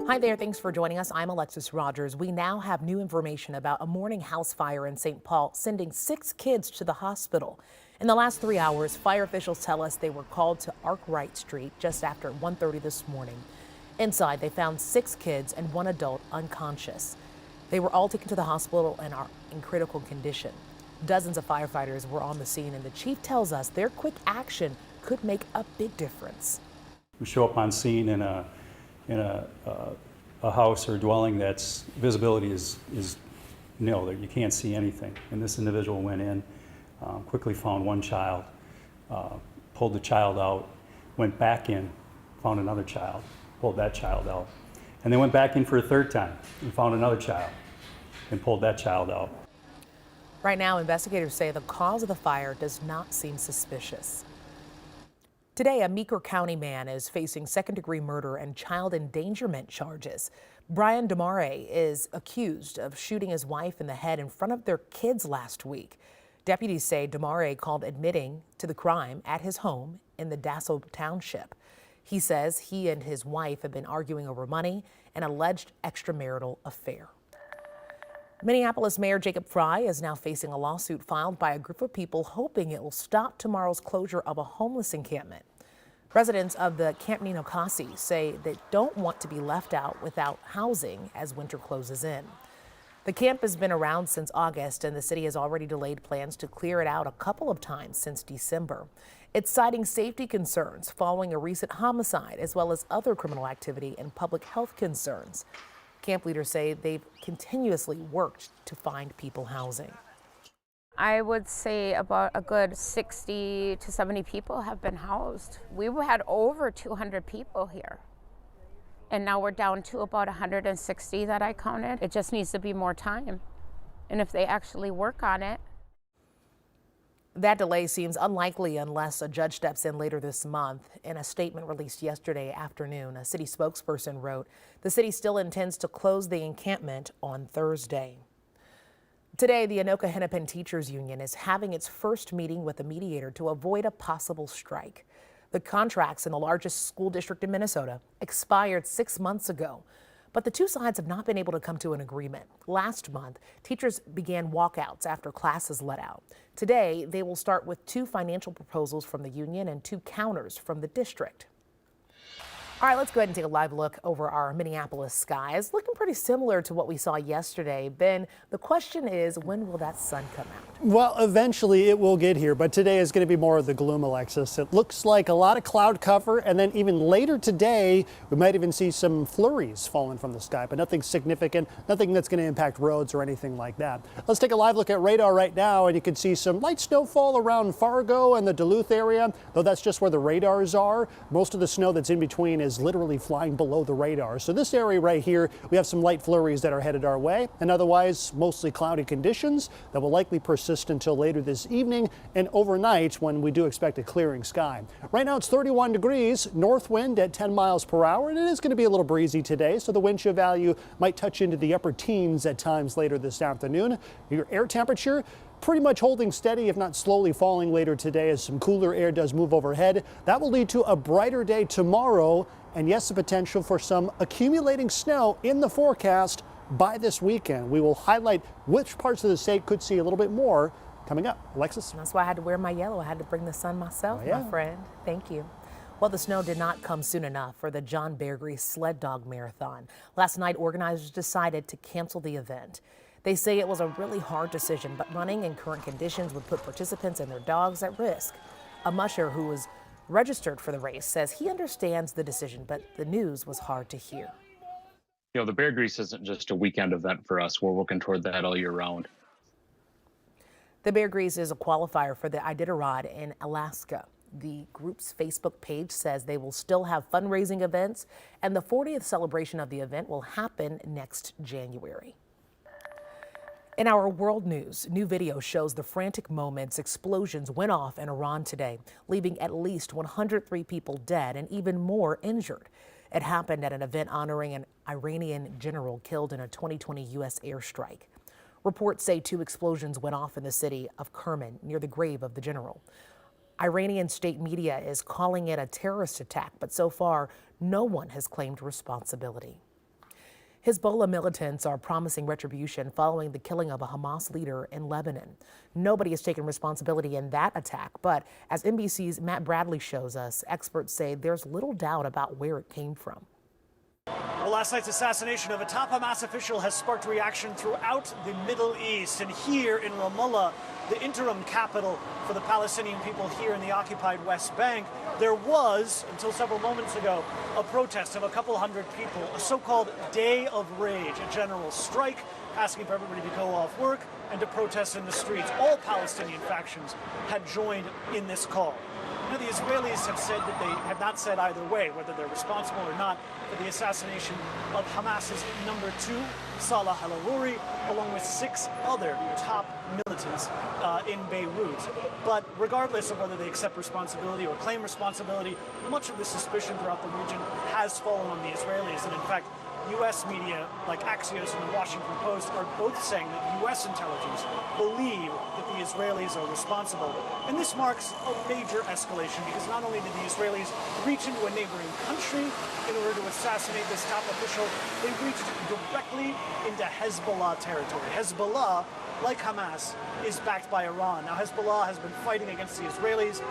Hi there, thanks for joining us. I'm Alexis Rogers. We now have new information about a morning house fire in St. Paul, sending 6 kids to the hospital. In the last 3 hours, fire officials tell us they were called to Arkwright Street just after 1:30 this morning. Inside, they found 6 kids and 1 adult unconscious. They were all taken to the hospital and are in critical condition. Dozens of firefighters were on the scene, and the chief tells us their quick action could make a big difference. We show up on scene in a house or dwelling that's visibility is nil. You can't see anything. And this individual went in, quickly found one child, pulled the child out, went back in, found another child, pulled that child out, and then went back in for a third time and found another child and pulled that child out. Right now, investigators say the cause of the fire does not seem suspicious. Today, a Meeker County man is facing second-degree murder and child endangerment charges. Brian Demare is accused of shooting his wife in the head in front of their kids last week. Deputies say Demare called admitting to the crime at his home in the Dassel Township. He says he and his wife have been arguing over money and alleged extramarital affair. Minneapolis Mayor Jacob Fry is now facing a lawsuit filed by a group of people hoping it will stop tomorrow's closure of a homeless encampment. Residents of the Camp Ninokasi say they don't want to be left out without housing as winter closes in. The camp has been around since August, and the city has already delayed plans to clear it out a couple of times since December. It's citing safety concerns following a recent homicide, as well as other criminal activity and public health concerns. Camp leaders say they've continuously worked to find people housing. I would say about a good 60 to 70 people have been housed. We had over 200 people here. And now we're down to about 160 that I counted. It just needs to be more time. And if they actually work on it. That delay seems unlikely unless a judge steps in later this month. In a statement released yesterday afternoon, a city spokesperson wrote, the city still intends to close the encampment on Thursday. Today, the Anoka Hennepin Teachers Union is having its first meeting with a mediator to avoid a possible strike. The contracts in the largest school district in Minnesota expired 6 months ago, but the two sides have not been able to come to an agreement. Last month, teachers began walkouts after classes let out. Today, they will start with 2 financial proposals from the union and 2 counters from the district. All right, let's go ahead and take a live look over our Minneapolis skies. Looking pretty similar to what we saw yesterday. Ben, the question is, when will that sun come out? Well, eventually it will get here, but today is going to be more of the gloom, Alexis. It looks like a lot of cloud cover, and then even later today, we might even see some flurries falling from the sky, but nothing significant, nothing that's going to impact roads or anything like that. Let's take a live look at radar right now, and you can see some light snowfall around Fargo and the Duluth area, though that's just where the radars are. Most of the snow that's in between is literally flying below the radar. So this area right here, we have some light flurries that are headed our way, and otherwise mostly cloudy conditions that will likely persist until later this evening and overnight, when we do expect a clearing sky. Right now it's 31 degrees, north wind at 10 miles per hour, and it is going to be a little breezy today, so the wind chill value might touch into the upper teens at times later this afternoon. Your air temperature pretty much holding steady, if not slowly falling later today as some cooler air does move overhead. That will lead to a brighter day tomorrow, and yes, the potential for some accumulating snow in the forecast by this weekend. We will highlight which parts of the state could see a little bit more coming up. Alexis? That's why I had to wear my yellow. I had to bring the sun myself, Oh, yeah. my friend. Thank you. Well, the snow did not come soon enough for the John Bear Grease Sled Dog Marathon. Last night, organizers decided to cancel the event. They say it was a really hard decision, but running in current conditions would put participants and their dogs at risk. A musher who was registered for the race says he understands the decision, but the news was hard to hear. You know, the Bear Grease isn't just a weekend event for us. We're working toward that all year round. The Bear Grease is a qualifier for the Iditarod in Alaska. The group's Facebook page says they will still have fundraising events, and the 40th celebration of the event will happen next January. In our world news, new video shows the frantic moments explosions went off in Iran today, leaving at least 103 people dead and even more injured. It happened at an event honoring an Iranian general killed in a 2020 U.S. airstrike. Reports say 2 explosions went off in the city of Kerman near the grave of the general. Iranian state media is calling it a terrorist attack, but so far, no one has claimed responsibility. Hezbollah militants are promising retribution following the killing of a Hamas leader in Lebanon. Nobody has taken responsibility in that attack, but as NBC's Matt Bradley shows us, experts say there's little doubt about where it came from. Well, last night's assassination of a top Hamas official has sparked reaction throughout the Middle East. And here in Ramallah, the interim capital for the Palestinian people here in the occupied West Bank, there was, until several moments ago, a protest of a couple hundred people, a so-called day of rage, a general strike, asking for everybody to go off work and to protest in the streets. All Palestinian factions had joined in this call. Now, the Israelis have said that they have not said either way, whether they're responsible or not, for the assassination of Hamas's number 2, Salah al-Aruri, along with 6 other top militants in Beirut. But regardless of whether they accept responsibility or claim responsibility, much of the suspicion throughout the region has fallen on the Israelis. And in fact, U.S. media like Axios and the Washington Post are both saying that U.S. intelligence believe that the Israelis are responsible. And this marks a major escalation because not only did the Israelis reach into a neighboring country in order to assassinate this top official, they reached directly into Hezbollah territory. Hezbollah, like Hamas, is backed by Iran. Now, Hezbollah has been fighting against the Israelis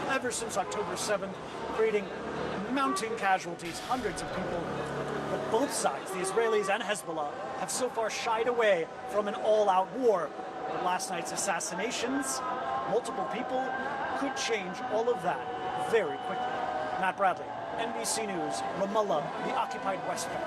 ever since October 7th, creating mounting casualties, hundreds of people. But both sides, the Israelis and Hezbollah, have so far shied away from an all-out war. But last night's assassinations, multiple people, could change all of that very quickly. Matt Bradley, NBC News, Ramallah, the occupied West Bank.